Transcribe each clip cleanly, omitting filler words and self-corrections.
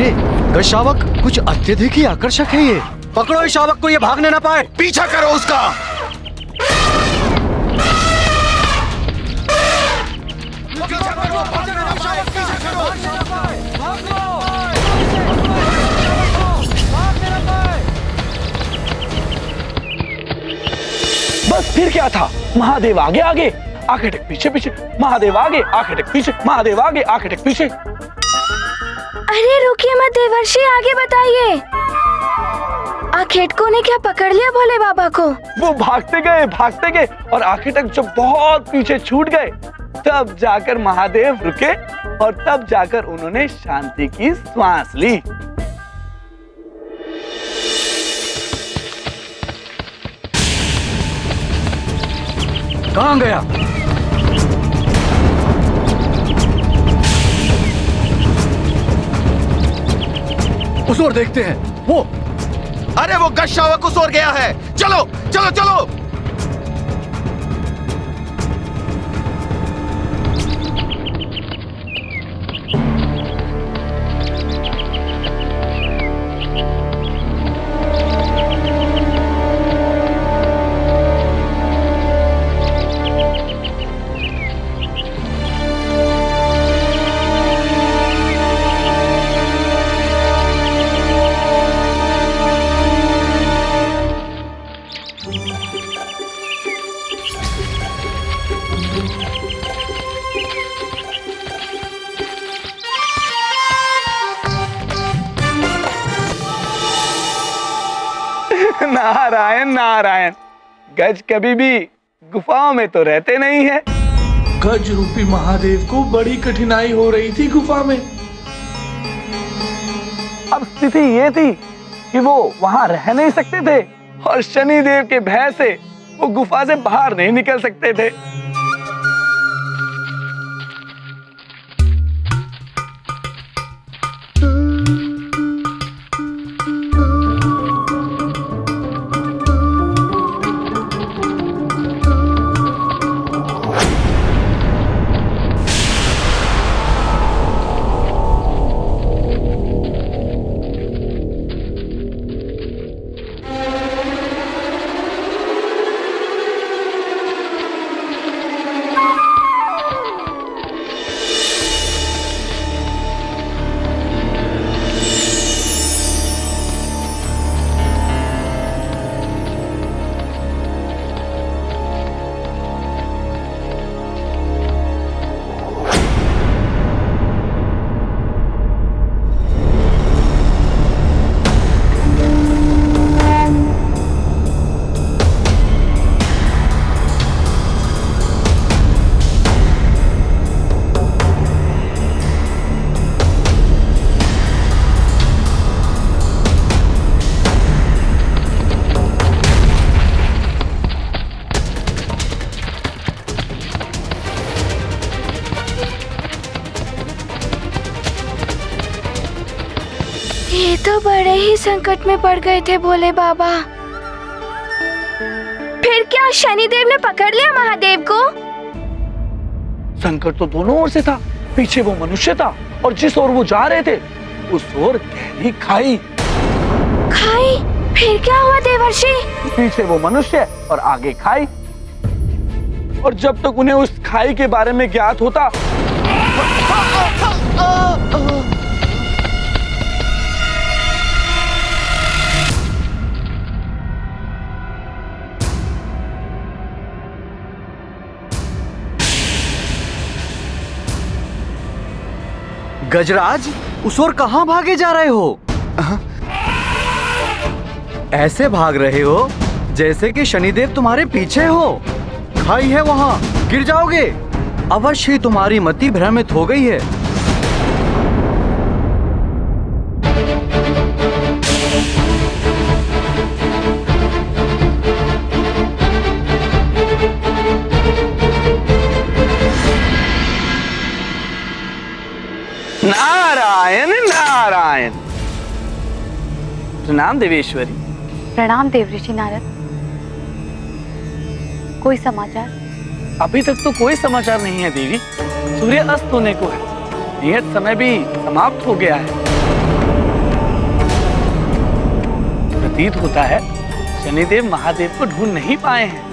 अरे गज शावक कुछ अत्यधिक ही आकर्षक है ये। पकड़ो इस शावक को, ये भागने ना पाए। पीछा करो उसका। बस फिर क्या था, महादेव आगे आगे आंखें टेक पीछे पीछे, महादेव आगे आंखें टेक पीछे, महादेव आगे आंखें टेक पीछे। अरे रुकिए मत देवर्षि, आगे बताइए। आखेटको ने क्या पकड़ लिया भोले बाबा को? वो भागते गए और आखिर तक जब बहुत पीछे छूट गए तब जाकर महादेव रुके और तब जाकर उन्होंने शांति की श्वास ली। कहाँ गया? उस ओर देखते हैं। वो अरे वो गज शावक उस ओर गया है। चलो चलो चलो। नारायण नारायण, गज कभी भी गुफाओं में तो रहते नहीं है। गज रूपी महादेव को बड़ी कठिनाई हो रही थी गुफा में। अब स्थिति ये थी कि वो वहां रह नहीं सकते थे और शनिदेव के भय से वो गुफा से बाहर नहीं निकल सकते थे। ये तो बड़े ही संकट में पड़ गए थे भोले बाबा। फिर क्या शनिदेव ने पकड़ लिया महादेव को? संकट तो दोनों ओर से था। पीछे वो मनुष्य था और जिस ओर वो जा रहे थे उस ओर गहरी खाई। खाई? फिर क्या हुआ देवर्षि? पीछे वो मनुष्य और आगे खाई, और जब तक उन्हें उस खाई के बारे में ज्ञात होता गजराज, उस ओर कहाँ भागे जा रहे हो? ऐसे भाग रहे हो जैसे कि शनिदेव तुम्हारे पीछे हो। खाई है वहाँ, गिर जाओगे। अवश्य ही तुम्हारी मति भ्रमित हो गई है। नारायण नारायण। प्रणाम देवेश्वरी। प्रणाम देवऋषि नारद। कोई समाचार? अभी तक तो कोई समाचार नहीं है देवी। सूर्य अस्त होने को है, नियत समय भी समाप्त हो गया है। प्रतीत होता है शनिदेव महादेव को ढूंढ नहीं पाए हैं।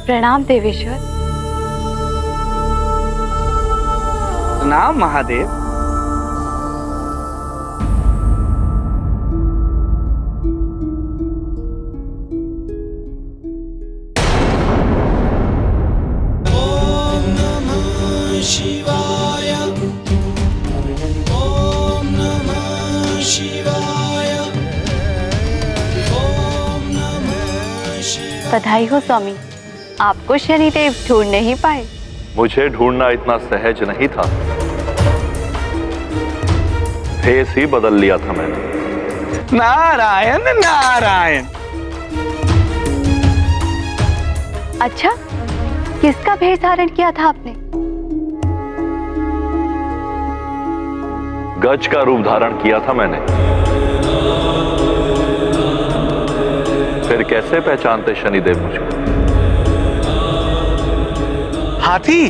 प्रणाम देवेश्वर। प्रणाम महादेव। बधाई हो स्वामी, आपको शनिदेव ढूंढ नहीं पाए। मुझे ढूंढना इतना सहज नहीं था, भेस ही बदल लिया था मैंने। नारायण नारायण। अच्छा, किसका भेष धारण किया था आपने? गज का रूप धारण किया था मैंने। फिर कैसे पहचानते शनिदेव मुझको? हाथी?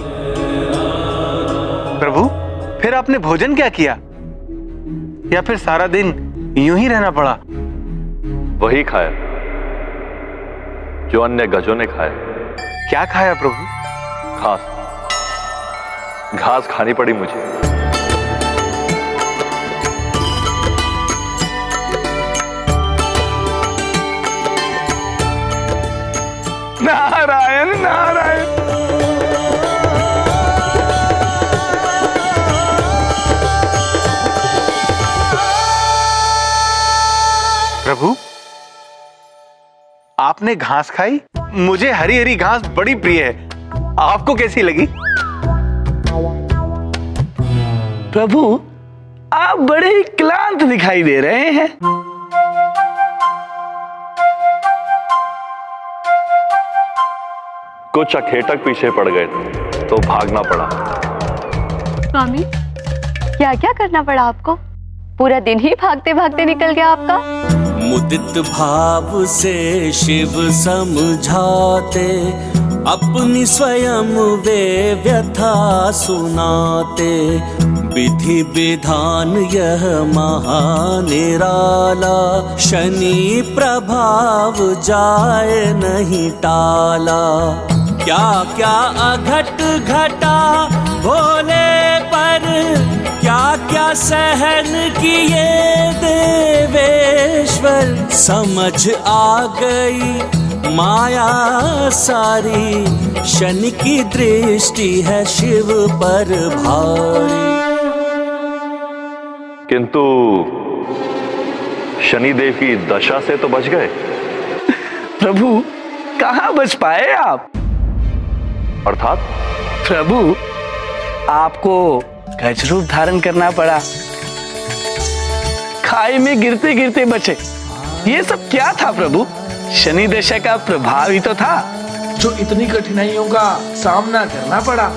प्रभु, फिर आपने भोजन क्या किया, या फिर सारा दिन यूं ही रहना पड़ा? वही खाया जो अन्य गजों ने खाया। क्या खाया प्रभु? घास। घास खानी पड़ी मुझे। नारायण नारायण। प्रभु, आपने घास खाई? मुझे हरी हरी घास बड़ी प्रिय है, आपको कैसी लगी? प्रभु, आप बड़े ही क्लांत दिखाई दे रहे हैं। कुछ अखेटक पीछे पड़ गए थे तो भागना पड़ा। स्वामी, क्या क्या करना पड़ा आपको? पूरा दिन ही भागते भागते निकल गया आपका। मुदित भाव से शिव समझाते, अपनी स्वयं वे व्यथा सुनाते। विधि विधान यह महानिराला, शनि प्रभाव जाए नहीं टाला। क्या क्या अघट घटा भोले पर, क्या क्या सहन किए देवेश्वर। समझ आ गई माया सारी, शनि की दृष्टि है शिव पर भारी। किंतु शनिदेव की दशा से तो बच गए। प्रभु, कहाँ बच पाए आप? अर्थात? प्रभु, आपको गज रूप धारण करना पड़ा, खाई में गिरते गिरते बचे। ये सब क्या था प्रभु? शनि दशा का प्रभाव ही तो था, जो इतनी कठिनाइयों का सामना करना पड़ा।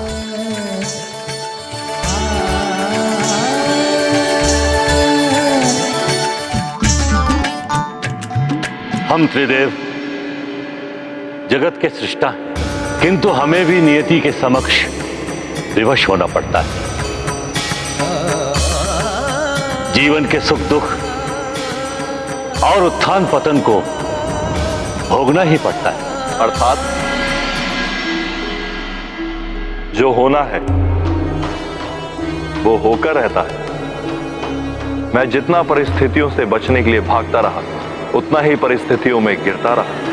हम त्रिदेव जगत के सृष्टा हैं, किंतु हमें भी नियति के समक्ष विवश होना पड़ता है। जीवन के सुख दुख और उत्थान पतन को भोगना ही पड़ता है। अर्थात जो होना है वो होकर रहता है। मैं जितना परिस्थितियों से बचने के लिए भागता रहा, उतना ही परिस्थितियों में गिरता रहा।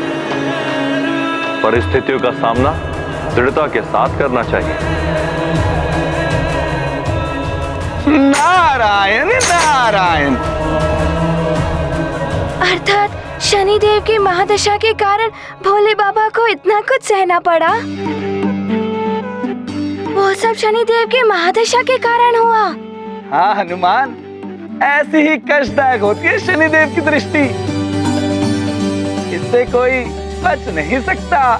परिस्थितियों का सामना दृढ़ता के साथ करना चाहिए। नारायण नारायण। अर्थात शनिदेव की महादशा के कारण भोले बाबा को इतना कुछ सहना पड़ा। वो सब शनिदेव के महादशा के कारण हुआ। हाँ हनुमान, ऐसी ही कष्टदायक होती है शनिदेव की दृष्टि। इससे कोई बच नहीं सकता।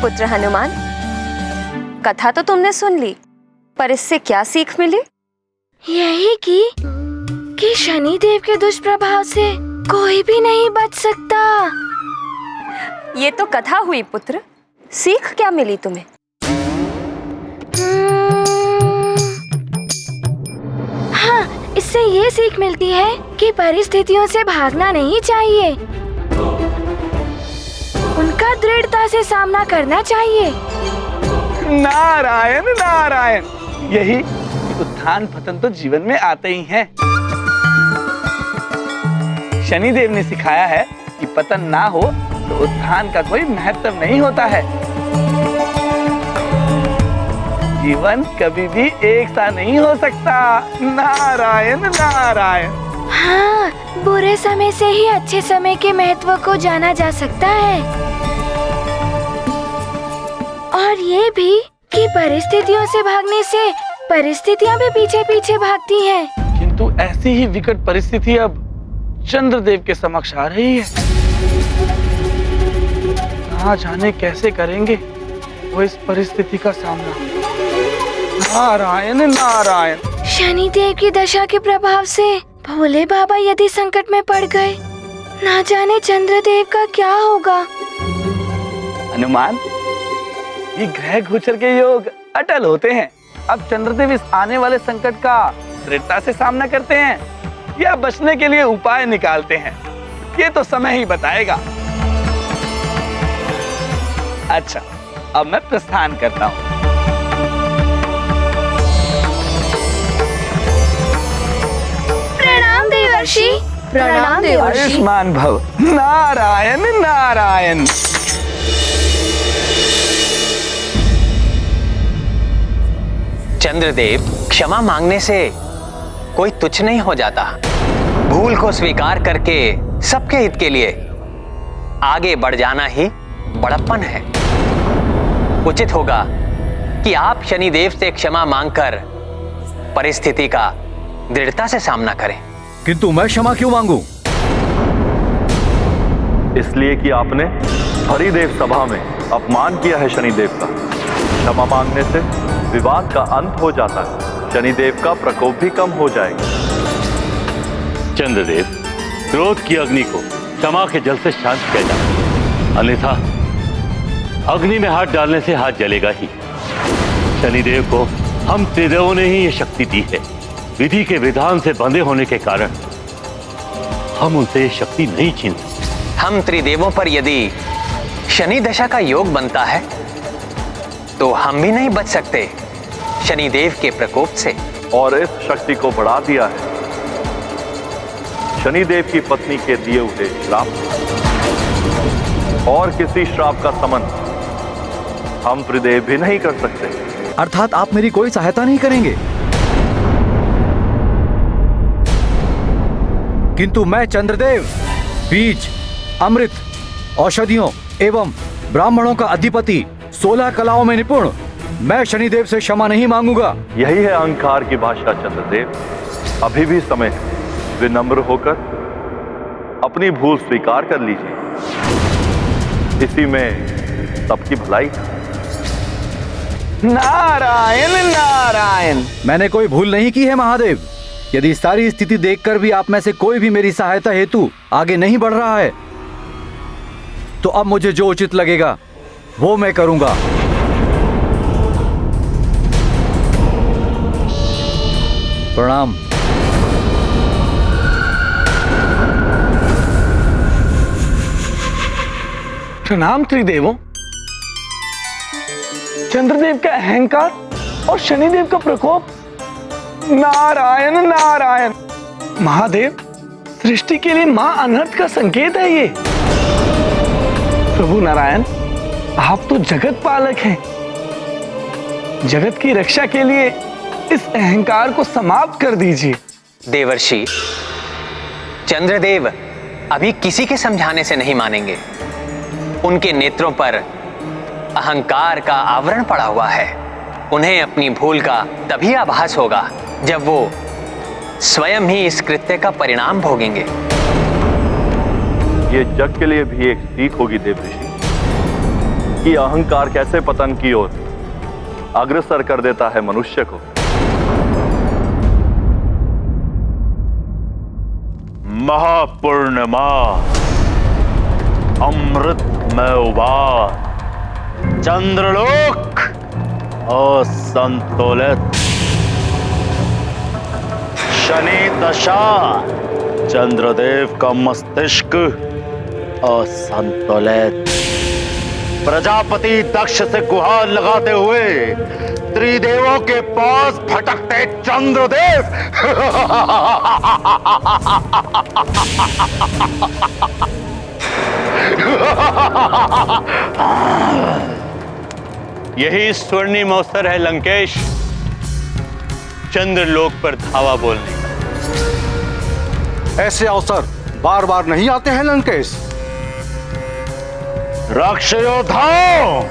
पुत्र हनुमान, कथा तो तुमने सुन ली, पर इससे क्या सीख मिली? यही कि शनिदेव के दुष्प्रभाव से कोई भी नहीं बच सकता। ये तो कथा हुई पुत्र, सीख क्या मिली तुम्हें? इससे ये सीख मिलती है कि परिस्थितियों से भागना नहीं चाहिए, उनका दृढ़ता से सामना करना चाहिए। नारायण नारायण, यही उत्थान पतन तो जीवन में आते ही हैं। शनिदेव ने सिखाया है कि पतन ना हो तो उत्थान का कोई महत्व नहीं होता है। जीवन कभी भी एक सा नहीं हो सकता। नारायण नारायण। हाँ, बुरे समय से ही अच्छे समय के महत्व को जाना जा सकता है, और ये भी कि परिस्थितियों से भागने से परिस्थितियाँ भी पीछे पीछे भागती हैं। किंतु ऐसी ही विकट परिस्थिति अब चंद्रदेव के समक्ष आ रही है। ना जाने कैसे करेंगे वो इस परिस्थिति का सामना। नारायण नारायण। शनिदेव की दशा के प्रभाव से भोले बाबा यदि संकट में पड़ गए, ना जाने चंद्रदेव का क्या होगा। हनुमान, ये ग्रह गोचर के योग अटल होते हैं। अब चंद्रदेव इस आने वाले संकट का दृढ़ता से सामना करते हैं या बचने के लिए उपाय निकालते हैं, ये तो समय ही बताएगा। अच्छा, अब मैं प्रस्थान करता हूँ। प्रणाम देवर्षि। प्रणाम देवर्षि। आयुष्मान भव। नारायण नारायण। चंद्रदेव, क्षमा मांगने से कोई तुच्छ नहीं हो जाता। भूल को स्वीकार करके सबके हित के लिए आगे बढ़ जाना ही बड़प्पन है। उचित होगा कि आप शनिदेव से क्षमा मांगकर परिस्थिति का दृढ़ता से सामना करें। किंतु मैं क्षमा क्यों मांगूं? इसलिए कि आपने हरिदेव सभा में अपमान किया है शनिदेव का। क्षमा मांगने से विवाद का अंत हो जाता है, शनिदेव का प्रकोप भी कम हो जाएगा। चंद्रदेव, क्रोध की अग्नि को क्षमा के जल से शांत किया जाए, अन्यथा अग्नि में हाथ डालने से हाथ जलेगा ही। शनिदेव को हम त्रिदेवों ने ही ये शक्ति दी है। विधि के विधान से बंधे होने के कारण हम उनसे ये शक्ति नहीं छीन सकते। हम त्रिदेवों पर यदि शनि दशा का योग बनता है तो हम भी नहीं बच सकते शनिदेव के प्रकोप से। और इस शक्ति को बढ़ा दिया है शनिदेव की पत्नी के दिए हुए श्राप, और किसी श्राप का समन हम त्रिदेव भी नहीं कर सकते। अर्थात आप मेरी कोई सहायता नहीं करेंगे? किंतु मैं चंद्रदेव बीज, अमृत, औषधियों एवं ब्राह्मणों का अधिपति, 16 कलाओं में निपुण, मैं शनिदेव से क्षमा नहीं मांगूंगा। यही है अहंकार की भाषा चंद्रदेव। अभी भी समय है, विनम्र होकर अपनी भूल स्वीकार कर लीजिए। इसी में सबकी भलाई है। नारायण नारायण। मैंने कोई भूल नहीं की है महादेव। यदि सारी स्थिति देखकर भी आप में से कोई भी मेरी सहायता हेतु आगे नहीं बढ़ रहा है, तो अब मुझे जो उचित लगेगा वो मैं करूंगा। प्रणाम। प्रणाम त्रिदेवों। चंद्रदेव का अहंकार और शनिदेव का प्रकोप। नारायण नारायण। महादेव, सृष्टि के लिए मां अनर्थ का संकेत है ये। प्रभु नारायण, आप तो जगत पालक हैं। जगत की रक्षा के लिए इस अहंकार को समाप्त कर दीजिए। देवर्षि, चंद्रदेव अभी किसी के समझाने से नहीं मानेंगे। उनके नेत्रों पर अहंकार का आवरण पड़ा हुआ है। उन्हें अपनी भूल का तभी आभास होगा जब वो स्वयं ही इस कृत्य का परिणाम भोगेंगे। ये जग के लिए भी एक सीख होगी देवऋषि, कि अहंकार कैसे पतन की ओर अग्रसर कर देता है मनुष्य को। महापूर्णिमा अमृतमय उबार, चंद्रलोक असंतुलित, शनि दशा, चंद्रदेव का मस्तिष्क असंतुलित। प्रजापति दक्ष से गुहार लगाते हुए त्रिदेवों के पास भटकते चंद्रदेव यही स्वर्णिम अवसर है लंकेश, चंद्रलोक पर धावा बोलने का। ऐसे अवसर बार बार नहीं आते हैं लंकेश। राक्षयोधाओं,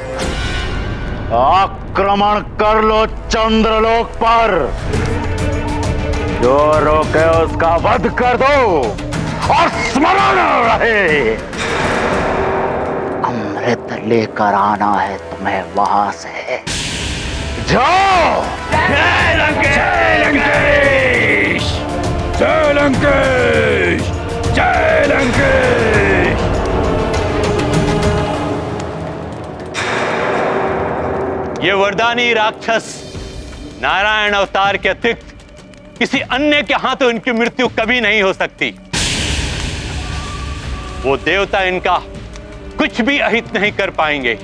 आक्रमण कर लो चंद्रलोक पर। जो रोके उसका वध कर दो और स्मरण रहे, अमृत लेकर आना है तुम्हें वहां से। जाओ। जय लंकेश! जय लंकेश! जय लंकेश! जय लंकेश! ये वरदानी राक्षस नारायण अवतार के अतिरिक्त किसी अन्य के हाथों इनकी मृत्यु कभी नहीं हो सकती। वो देवता इनका कुछ भी अहित नहीं कर पाएंगे।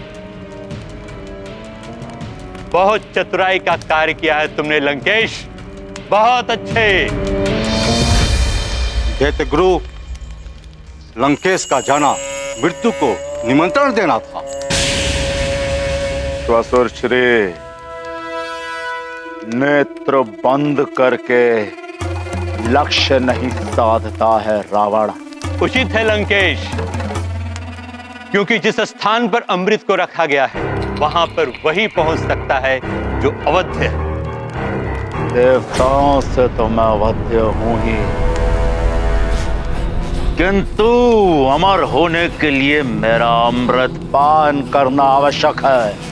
बहुत चतुराई का कार्य किया है तुमने लंकेश, बहुत अच्छे। दैत्य गुरु, लंकेश का जाना मृत्यु को निमंत्रण देना था। श्वसुर श्री, नेत्र बंद करके लक्ष्य नहीं साधता है रावण। उचित है लंकेश, क्योंकि जिस स्थान पर अमृत को रखा गया है वहां पर वही पहुंच सकता है जो अवध्य है। देवताओं से तो मैं अवध्य हूं ही, किंतु अमर होने के लिए मेरा अमृत पान करना आवश्यक है।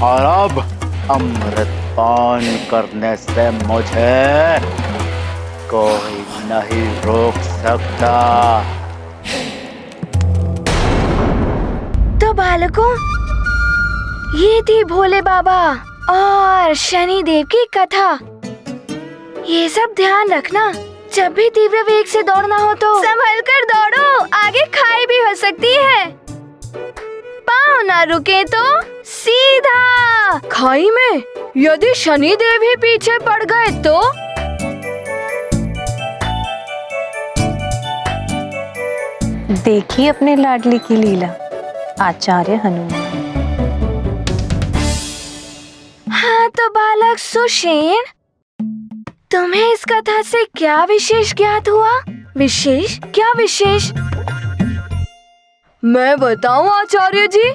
और अब अमृत पान करने से मुझे कोई नहीं रोक सकता। तो बालकों, ये थी भोले बाबा और शनि देव की कथा। ये सब ध्यान रखना, जब भी तीव्र वेग से दौड़ना हो तो संभल कर दौड़ो, आगे खाई भी हो सकती है। पाँव ना रुके तो सीधा खाई में। यदि शनि देव ही पीछे पड़ गए तो देखिए अपने लाडली की लीला, आचार्य हनुमान। हाँ तो बालक सुषेण, तुम्हें इस कथा से क्या विशेष ज्ञात हुआ? विशेष? क्या विशेष? मैं बताऊं आचार्य जी?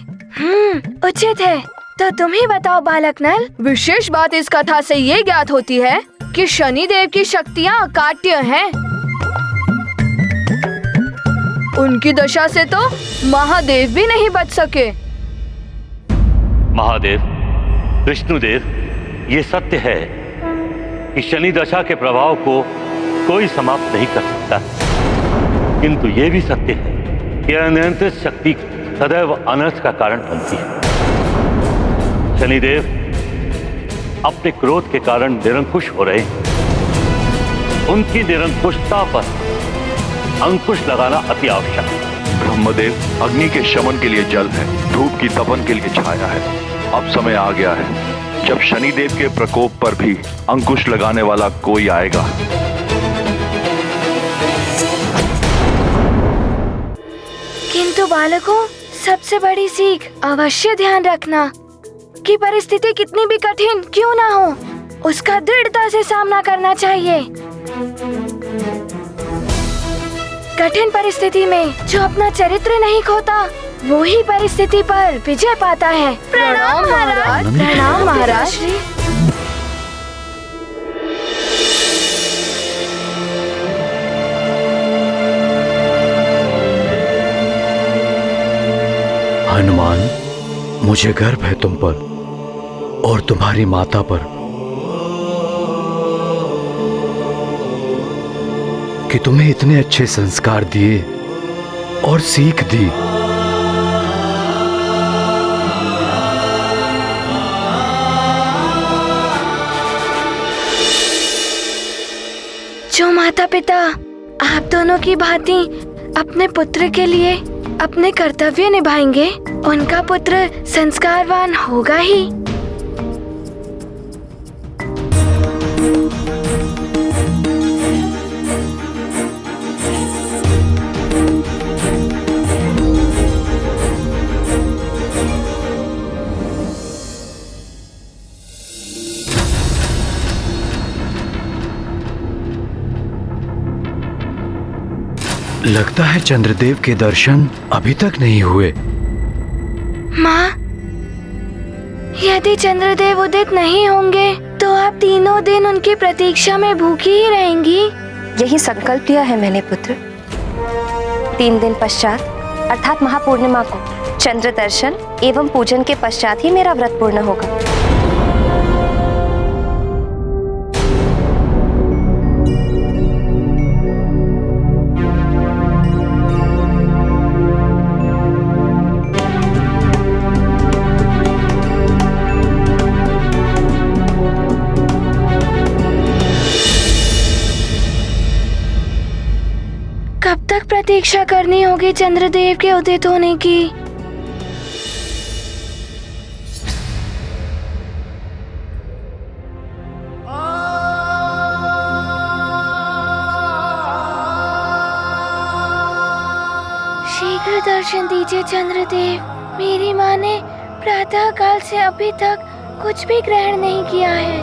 उचित है। तो तुम ही बताओ बालक नल। विशेष बात इस कथा से ये ज्ञात होती है कि शनि देव की शक्तियाँ अकाट्य हैं। उनकी दशा से तो महादेव भी नहीं बच सके। महादेव, विष्णुदेव, ये सत्य है कि शनि दशा के प्रभाव को कोई समाप्त नहीं कर सकता, किंतु ये भी सत्य है कि अनियंत्रित शक्ति सदैव अनर्थ का कारण बनती है। शनिदेव अपने क्रोध के कारण निरंकुश हो रहे हैं। उनकी निरंकुशता पर अंकुश लगाना अति आवश्यक है। ब्रह्मदेव, अग्नि के शमन के लिए जल है, धूप की तपन के लिए छाया है। अब समय आ गया है जब शनिदेव के प्रकोप पर भी अंकुश लगाने वाला कोई आएगा। किंतु बालकों, सबसे बड़ी सीख अवश्य ध्यान रखना कि परिस्थिति कितनी भी कठिन क्यों ना हो, उसका दृढ़ता से सामना करना चाहिए। कठिन परिस्थिति में जो अपना चरित्र नहीं खोता, वो ही परिस्थिति पर विजय पाता है। प्रणाम महाराज। प्रणाम महाराज। हनुमान, मुझे गर्व है तुम पर और तुम्हारी माता पर कि तुम्हें इतने अच्छे संस्कार दिए और सीख दी। जो माता पिता आप दोनों की भांति अपने पुत्र के लिए अपने कर्तव्य निभाएंगे, उनका पुत्र संस्कारवान होगा ही। लगता है चंद्रदेव के दर्शन अभी तक नहीं हुए। माँ, यदि चंद्रदेव उदित नहीं होंगे तो आप तीनों दिन उनकी प्रतीक्षा में भूखी ही रहेंगी। यही संकल्प लिया है मैंने पुत्र। 3 दिन पश्चात अर्थात महापूर्णिमा को चंद्र दर्शन एवं पूजन के पश्चात ही मेरा व्रत पूर्ण होगा। कब तक प्रतीक्षा करनी होगी चंद्रदेव के उदित होने की? शीघ्र दर्शन दीजिए चंद्रदेव। मेरी माँ ने प्रातः काल से अभी तक कुछ भी ग्रहण नहीं किया है।